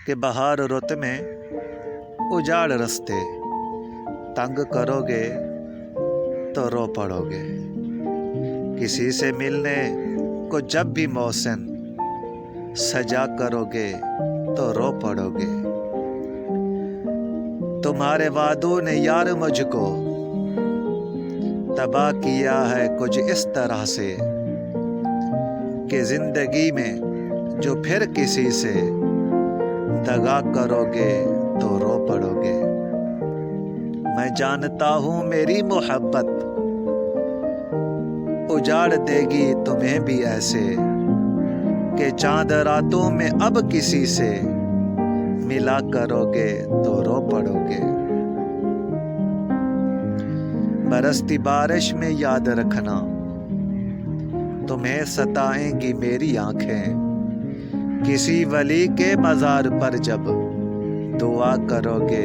कि बहार रुत में उजाड़ रस्ते, तंग करोगे तो रो पड़ोगे। किसी से मिलने को जब भी मौसम सजा करोगे तो रो पड़ोगे। तुम्हारे वादों ने यार मुझको तबाह किया है कुछ इस तरह से कि जिंदगी में जो फिर किसी से दगा करोगे तो रो पड़ोगे। मैं जानता हूँ मेरी मोहब्बत उजाड़ देगी तुम्हें भी ऐसे कि चांद रातों में अब किसी से मिला करोगे तो रो पड़ोगे। बरसती बारिश में याद रखना तुम्हें सताएंगी मेरी आंखें, किसी वली के मज़ार पर जब दुआ करोगे